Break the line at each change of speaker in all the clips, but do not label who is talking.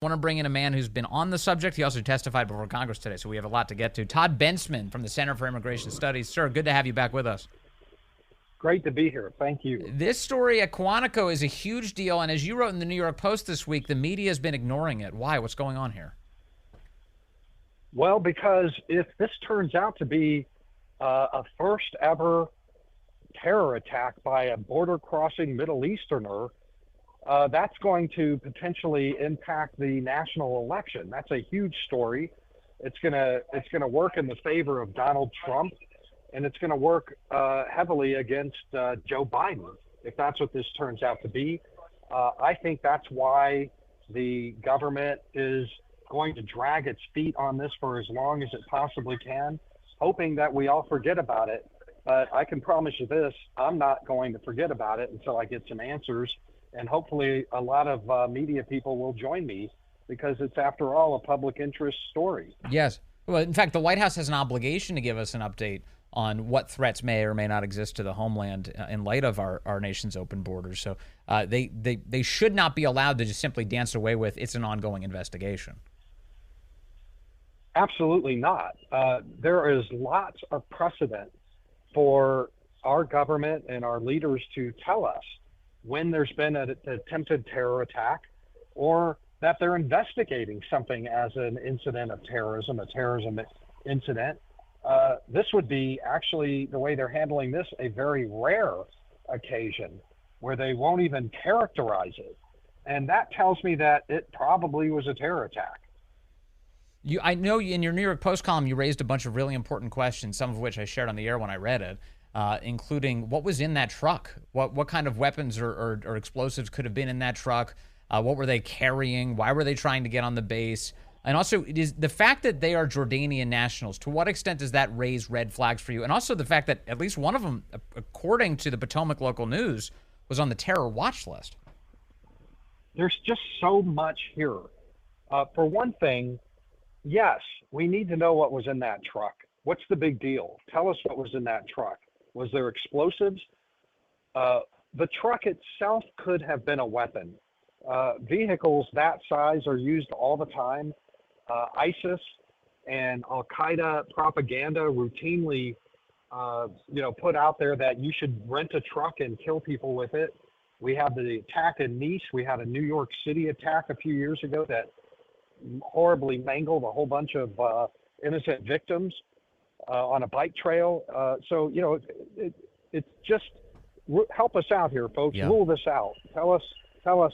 I want to bring in a man who's been on the subject. He also testified before Congress today, so we have a lot to get to. Todd Bensman from the Center for Immigration Studies. Sir, good to have you back with us.
Great to be here. Thank you.
This story at Quantico is a huge deal, and as you wrote in the New York Post this week, the media has been ignoring it. Why? What's going on here?
Well, because if this turns out to be a first ever terror attack by a border crossing Middle Easterner, that's going to potentially impact the national election. That's a huge story. It's gonna work in the favor of Donald Trump, and it's going to work heavily against Joe Biden if that's what this turns out to be. I think that's why the government is going to drag its feet on this for as long as it possibly can, hoping that we all forget about it. But I can promise you this, I'm not going to forget about it until I get some answers. And hopefully a lot of media people will join me because it's, after all, a public interest story.
Yes. Well, in fact, the White House has an obligation to give us an update on what threats may or may not exist to the homeland in light of our nation's open borders. So they should not be allowed to just simply dance away with it's an ongoing investigation.
Absolutely not. There is lots of precedent for our government and our leaders to tell us when there's been an attempted terror attack or that they're investigating something as an incident of terrorism, a terrorism incident. This would be actually, the way they're handling this, a very rare occasion where they won't even characterize it. And that tells me that it probably was a terror attack.
I know in your New York Post column, you raised a bunch of really important questions, some of which I shared on the air when I read it, including what was in that truck? What kind of weapons or explosives could have been in that truck? What were they carrying? Why were they trying to get on the base? And also, it is the fact that they are Jordanian nationals, to what extent does that raise red flags for you? And also the fact that at least one of them, according to the Potomac local news, was on the terror watch list.
There's just so much here. For one thing, yes, we need to know what was in that truck. What's the big deal? Tell us what was in that truck. Was there explosives? The truck itself could have been a weapon. Vehicles that size are used all the time. ISIS and Al-Qaeda propaganda routinely, put out there that you should rent a truck and kill people with it. We had the attack in Nice. We had a New York City attack a few years ago that horribly mangled a whole bunch of innocent victims on a bike trail. So it's just help us out here, folks. Yeah. Rule this out. Tell us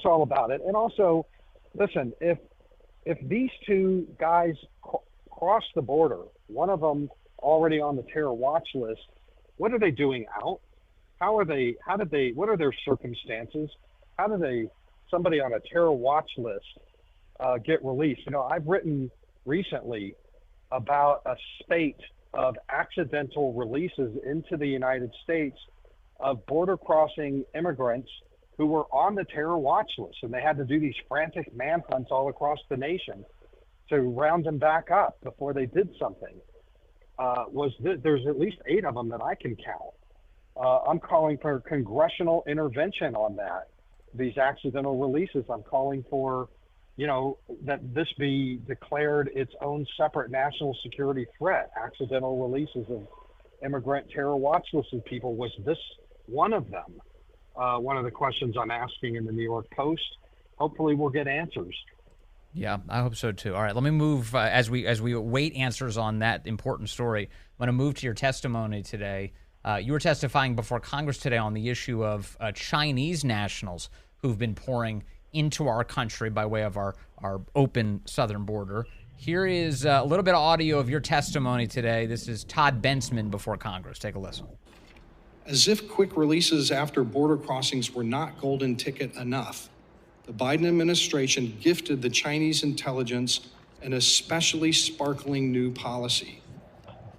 all about it. And also, listen, if these two guys cross the border, one of them already on the terror watch list, what are they doing out? What are their circumstances? How do somebody on a terror watch list get released? I've written recently about a spate of accidental releases into the United States of border crossing immigrants who were on the terror watch list, and they had to do these frantic manhunts all across the nation to round them back up before they did something. There's at least 8 of them that I can count. I'm calling for congressional intervention on that. These accidental releases, I'm calling for, that this be declared its own separate national security threat. Accidental releases of immigrant terror watch listed people. Was this one of them? One of the questions I'm asking in the New York Post. Hopefully we'll get answers.
Yeah, I hope so too. All right, let me move as we await answers on that important story. I'm going to move to your testimony today. You were testifying before Congress today on the issue of Chinese nationals who've been pouring into our country by way of our open southern border. Here is a little bit of audio of your testimony today. This is Todd Bensman before Congress. Take a listen.
As if quick releases after border crossings were not golden ticket enough, the Biden administration gifted the Chinese intelligence an especially sparkling new policy.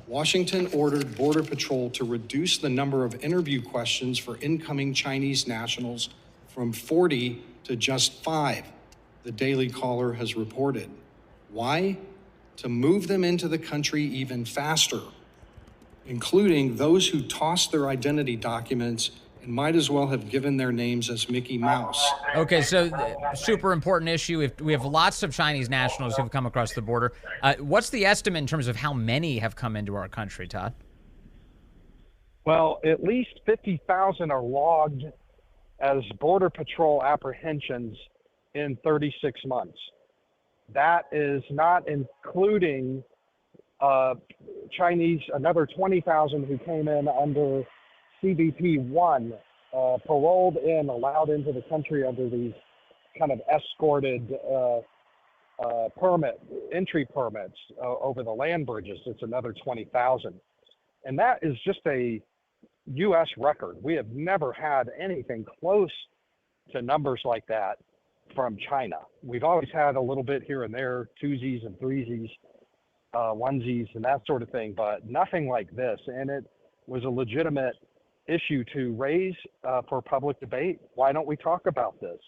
Washington ordered Border Patrol to reduce the number of interview questions for incoming Chinese nationals from 40 to just 5, the Daily Caller has reported. Why? To move them into the country even faster, including those who toss their identity documents and might as well have given their names as Mickey Mouse.
Okay, so super important issue. If we have lots of Chinese nationals who've come across the border, what's the estimate in terms of how many have come into our country, Todd?
Well, at least 50,000 are logged as Border Patrol apprehensions in 36 months. That is not including Chinese, another 20,000 who came in under CBP 1, paroled in, allowed into the country under these kind of escorted entry permits over the land bridges. It's another 20,000. And that is just a U.S. record. We have never had anything close to numbers like that from China. We've always had a little bit here and there, twosies and threesies, onesies and that sort of thing, but nothing like this. And it was a legitimate issue to raise for public debate. Why don't we talk about this?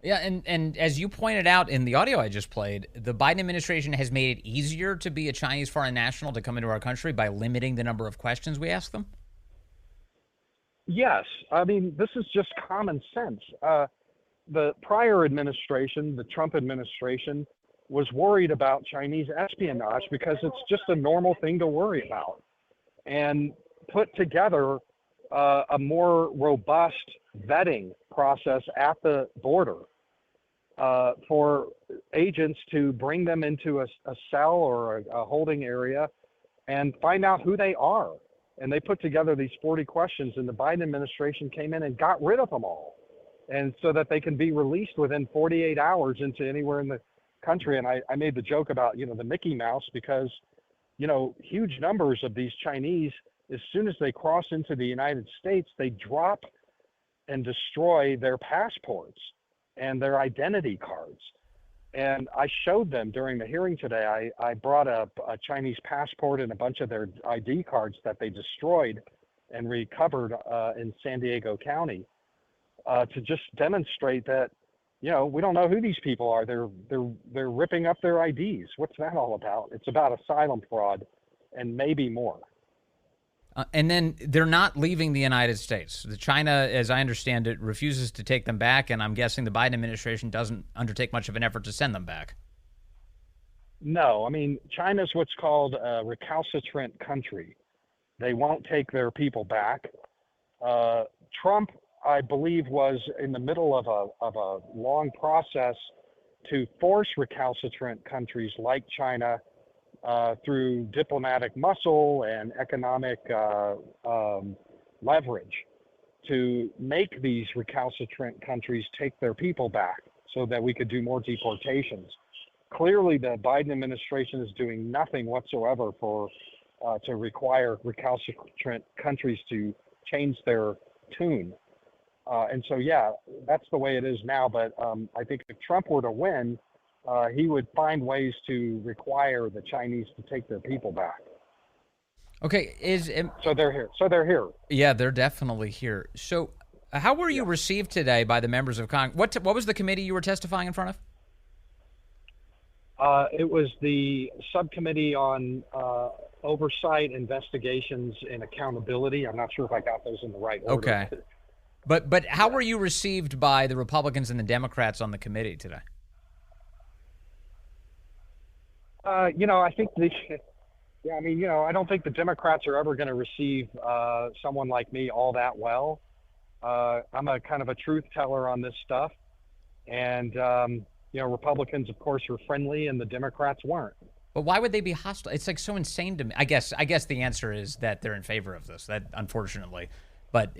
Yeah, and as you pointed out in the audio I just played, the Biden administration has made it easier to be a Chinese foreign national to come into our country by limiting the number of questions we ask them?
Yes. I mean, this is just common sense. The prior administration, the Trump administration, was worried about Chinese espionage because it's just a normal thing to worry about, and put together a more robust vetting process at the border for agents to bring them into a cell or a holding area and find out who they are. And they put together these 40 questions, and the Biden administration came in and got rid of them all. And so that they can be released within 48 hours into anywhere in the country. And I made the joke about, the Mickey Mouse, because, huge numbers of these Chinese, as soon as they cross into the United States, they drop and destroy their passports and their identity cards. And I showed them during the hearing today. I brought a Chinese passport and a bunch of their ID cards that they destroyed and recovered in San Diego County to just demonstrate that, we don't know who these people are. They're ripping up their IDs. What's that all about? It's about asylum fraud and maybe more.
And then they're not leaving the United States. China, as I understand it, refuses to take them back, and I'm guessing the Biden administration doesn't undertake much of an effort to send them back.
No, I mean, China's what's called a recalcitrant country. They won't take their people back. Trump, I believe, was in the middle of a long process to force recalcitrant countries like China through diplomatic muscle and economic leverage to make these recalcitrant countries take their people back so that we could do more deportations. Clearly, the Biden administration is doing nothing whatsoever to require recalcitrant countries to change their tune. And so, yeah, that's the way it is now. But I think if Trump were to win, he would find ways to require the Chinese to take their people back.
Okay,
so they're here.
Yeah, they're definitely here. So, how were you received today by the members of Congress? What was the committee you were testifying in front of?
It was the subcommittee on oversight, investigations, and accountability. I'm not sure if I got those in the right order.
Okay, but how were you received by the Republicans and the Democrats on the committee today?
I think I don't think the Democrats are ever going to receive someone like me all that well. I'm a kind of a truth teller on this stuff. And, Republicans, of course, were friendly and the Democrats weren't.
But why would they be hostile? It's like so insane to me. I guess the answer is that they're in favor of this, that unfortunately. But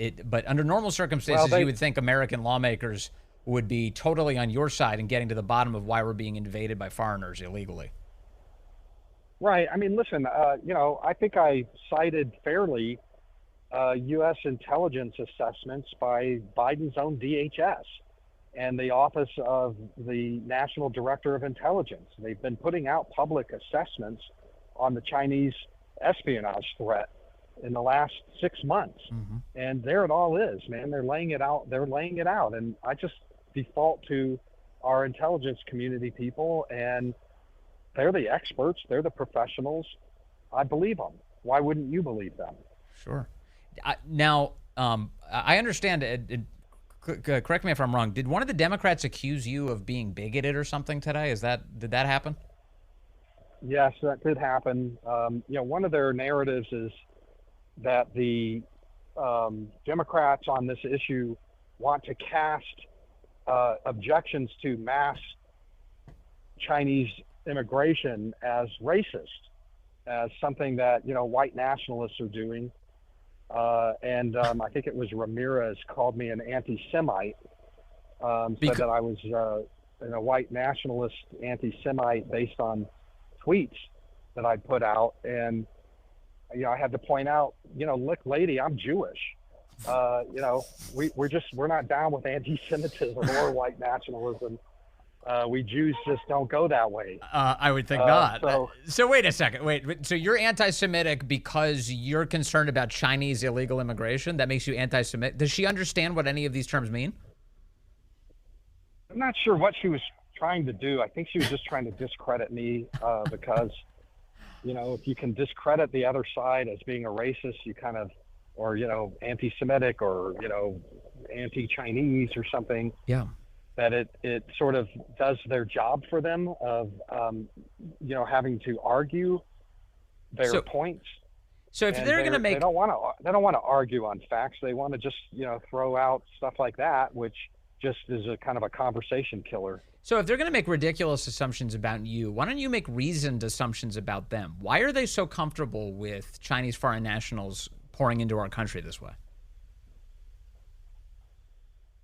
under normal circumstances, you would think American lawmakers would be totally on your side and getting to the bottom of why we're being invaded by foreigners illegally.
Right. I mean, listen, I think I cited fairly U.S. intelligence assessments by Biden's own DHS and the Office of the National Director of Intelligence. They've been putting out public assessments on the Chinese espionage threat in the last 6 months. Mm-hmm. And there it all is, man. They're laying it out. And I just default to our intelligence community people, and they're the experts. They're the professionals. I believe them. Why wouldn't you believe them?
Sure. Now, I understand. Correct me if I'm wrong. Did one of the Democrats accuse you of being bigoted or something today? Did that happen?
Yes, that did happen. One of their narratives is that the Democrats on this issue want to cast objections to mass Chinese immigration as racist, as something that white nationalists are doing. And I think it was Ramirez called me an anti-Semite, said that I was a white nationalist anti-Semite based on tweets that I put out. And I had to point out, look, lady, I'm Jewish. We're not down with anti-Semitism or white nationalism. We Jews just don't go that way.
I would think not. So wait a second. Wait. So you're anti-Semitic because you're concerned about Chinese illegal immigration? That makes you anti-Semitic? Does she understand what any of these terms mean?
I'm not sure what she was trying to do. I think she was just trying to discredit me because, if you can discredit the other side as being a racist, you kind of, or, anti-Semitic or, anti-Chinese or something.
Yeah.
That it sort of does their job for them of, having to argue their points.
So if they're going to make,
they don't want to argue on facts. They want to just, throw out stuff like that, which just is a kind of a conversation killer.
So if they're going to make ridiculous assumptions about you, why don't you make reasoned assumptions about them? Why are they so comfortable with Chinese foreign nationals pouring into our country this way?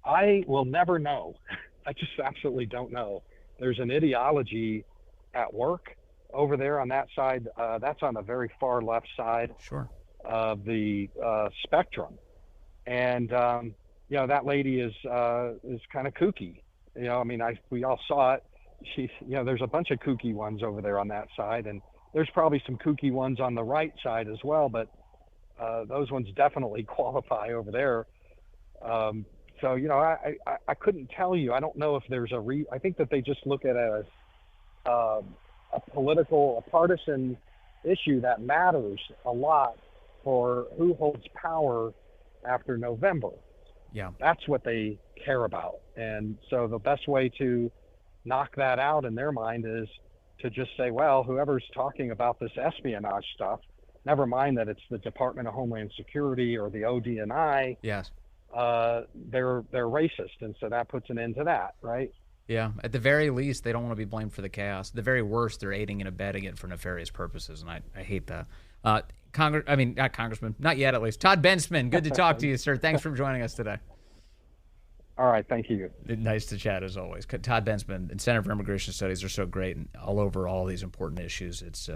I will never know. I just absolutely don't know. There's an ideology at work over there on that side. That's on the very far left side of the spectrum. And, that lady is kind of kooky. We all saw it. She's, there's a bunch of kooky ones over there on that side. And there's probably some kooky ones on the right side as well. But those ones definitely qualify over there. So, I couldn't tell you. I don't know if there's I think that they just look at it as a partisan issue that matters a lot for who holds power after November.
Yeah.
That's what they care about. And so the best way to knock that out in their mind is to just say, well, whoever's talking about this espionage stuff, never mind that it's the Department of Homeland Security or the ODNI.
Yes.
They're racist, and so that puts an end to that, right?
Yeah. At the very least, they don't want to be blamed for the chaos. At the very worst, they're aiding and abetting it for nefarious purposes, and I hate that. Not Congressman, not yet at least. Todd Bensman, good to talk to you, sir. Thanks for joining us today.
All right, thank you.
Nice to chat as always. Todd Bensman and Center for Immigration Studies are so great and all over all these important issues. It's